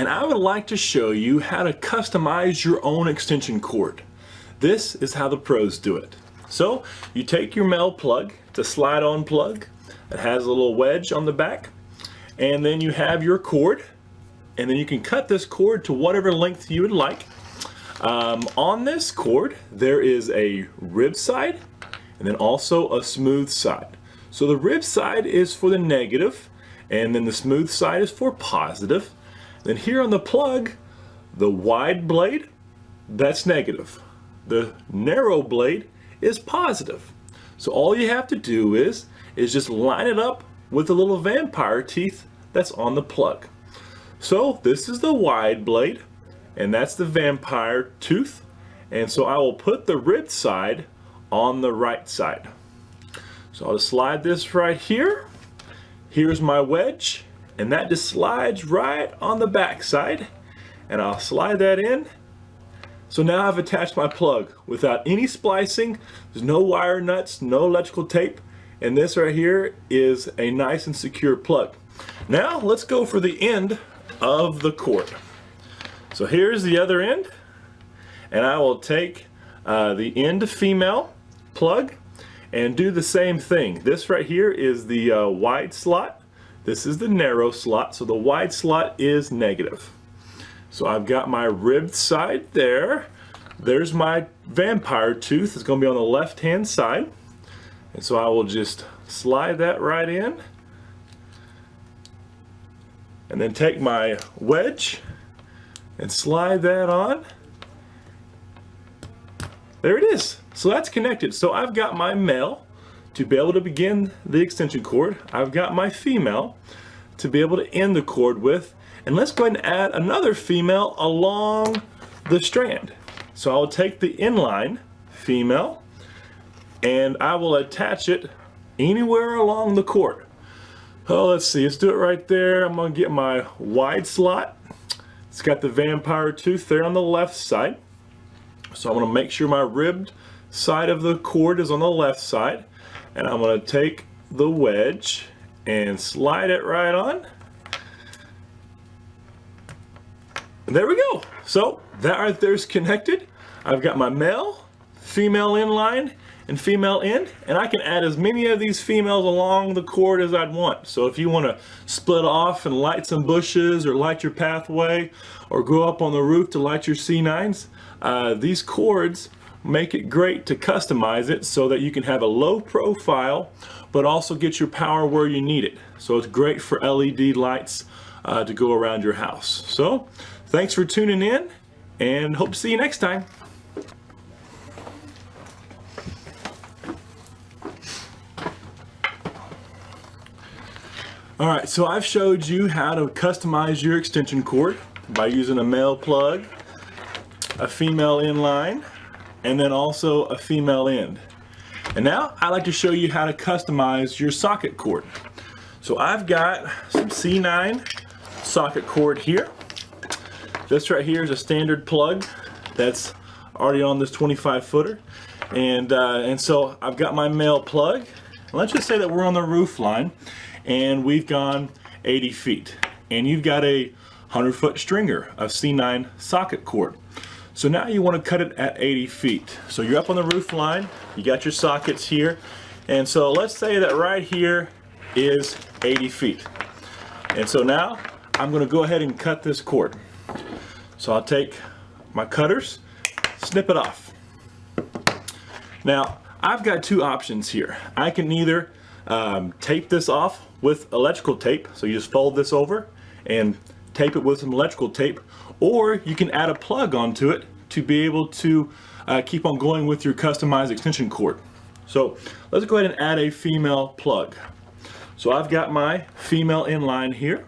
and I would like to show you how to customize your own extension cord. This is how the pros do it. So you take your male plug, it's a slide-on plug. It has a little wedge on the back, and then you have your cord, and then you can cut this cord to whatever length you would like. On this cord there is a rib side and then also a smooth side. So the rib side is for the negative, and then the smooth side is for positive. Then here on the plug, the wide blade, that's negative. The narrow blade is positive. So all you have to do is just line it up with the little vampire teeth that's on the plug. So this is the wide blade, and that's the vampire tooth. And so I will put the rib side on the right side. So I'll just slide this right here. Here's my wedge, and that just slides right on the back side. And I'll slide that in. So now I've attached my plug without any splicing. There's no wire nuts, no electrical tape. And this right here is a nice and secure plug. Now let's go for the end of the cord. So here's the other end, and I will take the end female plug and do the same thing. This right here is the wide slot. This is the narrow slot, so the wide slot is negative. So I've got my ribbed side there. There's my vampire tooth. It's going to be on the left hand side. And so I will just slide that right in, and then take my wedge and slide that on. There it is. So that's connected. So I've got my male to be able to begin the extension cord. I've got my female to be able to end the cord with. And let's go ahead and add another female along the strand. So I'll take the inline female and I will attach it anywhere along the cord. Oh, let's see, let's do it right there. I'm gonna get my wide slot. It's got the vampire tooth there on the left side. So I'm gonna make sure my ribbed side of the cord is on the left side. And I'm gonna take the wedge and slide it right on. And there we go. So that right there is connected. I've got my male, female inline, and female end, and I can add as many of these females along the cord as I'd want. So if you want to split off and light some bushes or light your pathway or go up on the roof to light your C9s, these cords make it great to customize it so that you can have a low profile but also get your power where you need it. So it's great for LED lights to go around your house. So thanks for tuning in, and hope to see you next time. Alright, so I've showed you how to customize your extension cord by using a male plug, a female inline, and then also a female end. And now I'd like to show you how to customize your socket cord. So I've got some C9 socket cord here. This right here is a standard plug that's already on this 25 footer. And so I've got my male plug. Let's just say that we're on the roof line and we've gone 80 feet. And you've got a 100-foot stringer of C9 socket cord. So now you want to cut it at 80 feet. So you're up on the roof line, you got your sockets here, and so let's say that right here is 80 feet. And so now I'm going to go ahead and cut this cord. So I'll take my cutters, snip it off. Now I've got two options here. I can either tape this off with electrical tape, so you just fold this over and tape it with some electrical tape, or you can add a plug onto it to be able to keep on going with your customized extension cord. So let's go ahead and add a female plug. So I've got my female inline here,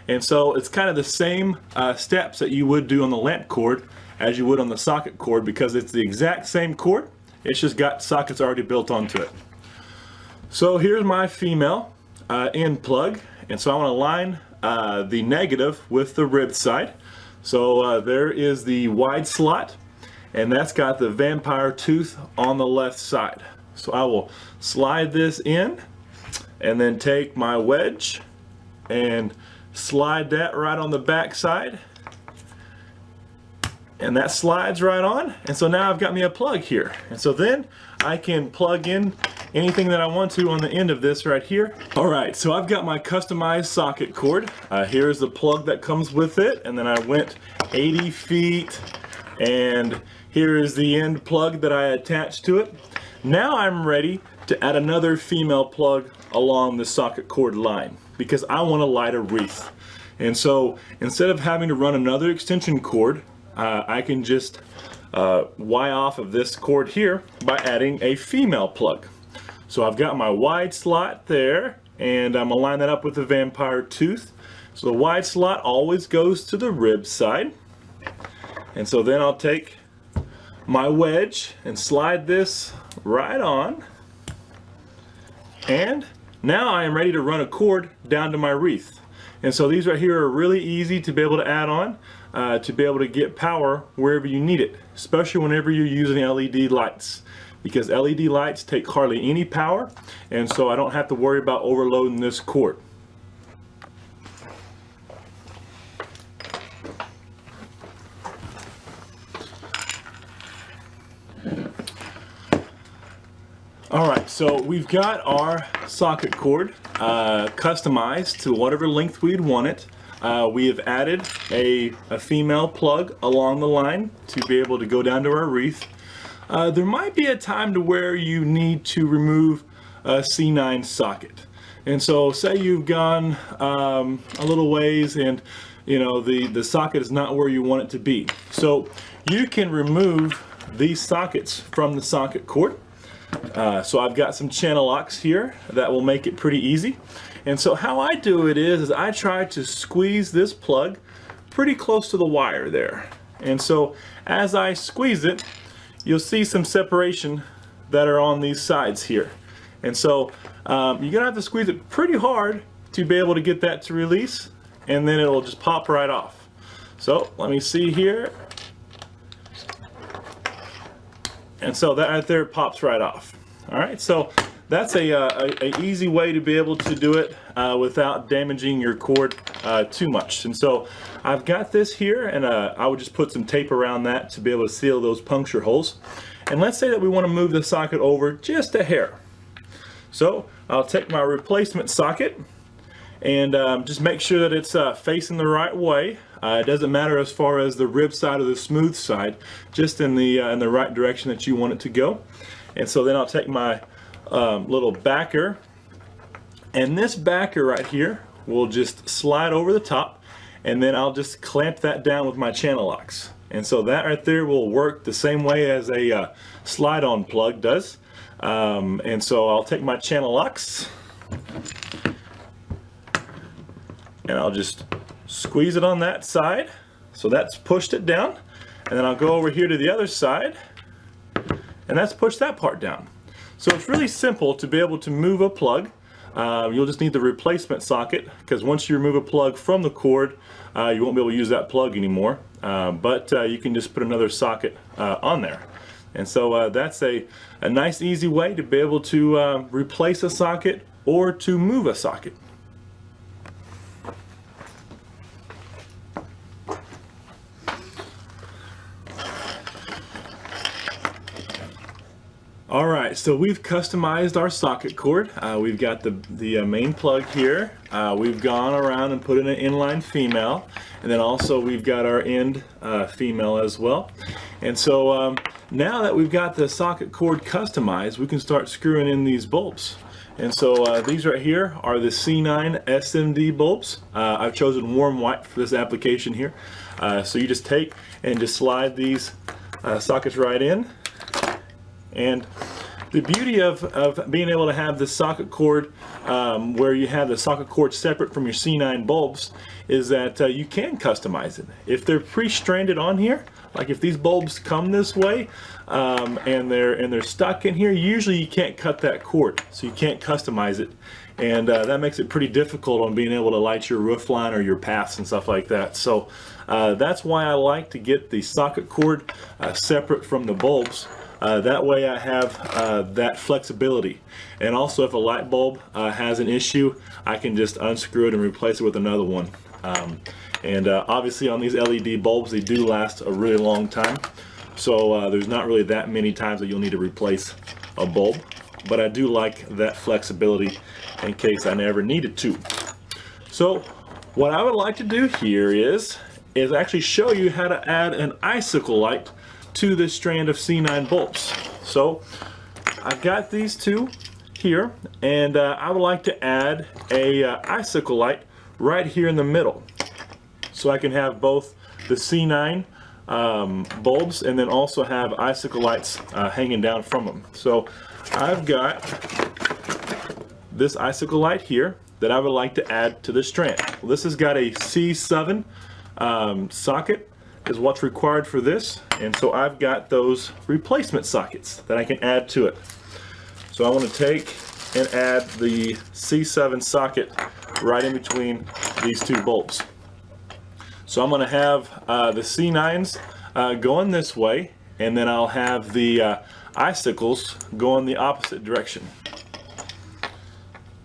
and so it's kind of the same steps that you would do on the lamp cord as you would on the socket cord, because it's the exact same cord, it's just got sockets already built onto it. So here's my female end plug, and so I want to line the negative with the ribbed side. So there is the wide slot, and that's got the vampire tooth on the left side. So I will slide this in and then take my wedge and slide that right on the back side. and that slides right on. And so now I've got me a plug here. And so then I can plug in anything that I want to on the end of this right here. All right, so I've got my customized socket cord. Here's the plug that comes with it. And then I went 80 feet, and here is the end plug that I attached to it. Now I'm ready to add another female plug along the socket cord line because I want to light a wreath. And so instead of having to run another extension cord, I can just Y off of this cord here by adding a female plug. So I've got my wide slot there, and I'm gonna line that up with the vampire tooth. So the wide slot always goes to the rib side. And so then I'll take my wedge and slide this right on. And now I am ready to run a cord down to my wreath. And so these right here are really easy to be able to add on, to be able to get power wherever you need it, especially whenever you're using LED lights, because LED lights take hardly any power, and so I don't have to worry about overloading this cord. Alright, so we've got our socket cord customized to whatever length we'd want it. We have added a female plug along the line to be able to go down to our wreath. There might be a time to where you need to remove a C9 socket. And so say you've gone a little ways and the socket is not where you want it to be. So you can remove these sockets from the socket cord. So I've got some channel locks here that will make it pretty easy. And so how I do it is I try to squeeze this plug pretty close to the wire there. And so as I squeeze it, you'll see some separation that are on these sides here. And so you're gonna have to squeeze it pretty hard to be able to get that to release, and then it'll just pop right off. So let me see here. And so that right there pops right off. All right, so that's a easy way to be able to do it without damaging your cord too much. And so I've got this here, and I would just put some tape around that to be able to seal those puncture holes. And let's say that we want to move the socket over just a hair. So I'll take my replacement socket and just make sure that it's facing the right way. It doesn't matter as far as the rib side or the smooth side, just in the right direction that you want it to go. And so then I'll take my little backer, and this backer right here will just slide over the top, and then I'll just clamp that down with my channel locks. And so that right there will work the same way as a slide-on plug does. And so I'll take my channel locks and I'll just squeeze it on that side, so that's pushed it down, and then I'll go over here to the other side and that's pushed that part down. So it's really simple to be able to move a plug. You'll just need the replacement socket, because once you remove a plug from the cord, you won't be able to use that plug anymore, but you can just put another socket on there. And so that's a nice easy way to be able to replace a socket or to move a socket. Alright, so we've customized our socket cord. We've got the main plug here. We've gone around and put in an inline female, and then also we've got our end female as well. And so now that we've got the socket cord customized, we can start screwing in these bulbs. And so these right here are the C9 SMD bulbs. I've chosen warm white for this application here. So you just take and just slide these sockets right in. And the beauty of being able to have the socket cord where you have the socket cord separate from your C9 bulbs is that you can customize it. If they're pre-stranded on here, like if these bulbs come this way and they're stuck in here, usually you can't cut that cord, so you can't customize it. And that makes it pretty difficult on being able to light your roof line or your paths and stuff like that. So that's why I like to get the socket cord separate from the bulbs. That way I have that flexibility. And also if a light bulb has an issue, I can just unscrew it and replace it with another one Obviously on these LED bulbs, they do last a really long time. So there's not really that many times that you'll need to replace a bulb. But I do like that flexibility in case I never needed to. So what I would like to do here is actually show you how to add an icicle light to this strand of C9 bulbs. So I've got these two here, and I would like to add a icicle light right here in the middle, so I can have both the C9 bulbs and then also have icicle lights hanging down from them. So I've got this icicle light here that I would like to add to this strand. Well, this has got a C7 socket is what's required for this, and so I've got those replacement sockets that I can add to it. So I want to take and add the C7 socket right in between these two bulbs. So I'm going to have the C9s going this way, and then I'll have the icicles going the opposite direction.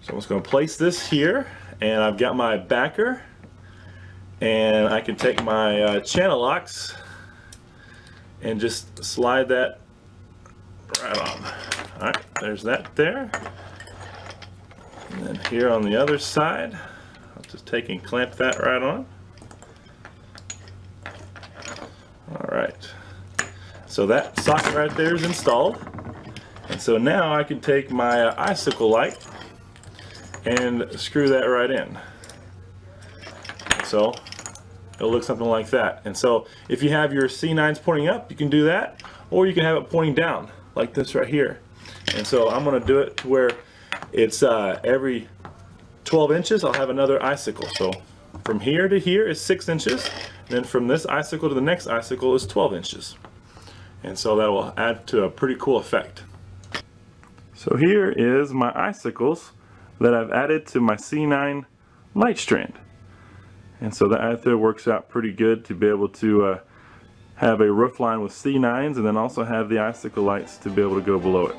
So I'm just going to place this here, and I've got my backer, and I can take my channel locks and just slide that right on. Alright, there's that there. And then here on the other side, I'll just take and clamp that right on. Alright, so that socket right there is installed. And so now I can take my icicle light and screw that right in. So it'll look something like that. And so if you have your C9s pointing up, you can do that, or you can have it pointing down like this right here. And so I'm going to do it to where it's every 12 inches I'll have another icicle. So from here to here is 6 inches, and then from this icicle to the next icicle is 12 inches. And so that will add to a pretty cool effect. So here is my icicles that I've added to my C9 light strand. And so that right there works out pretty good to be able to have a roof line with C9s and then also have the icicle lights to be able to go below it.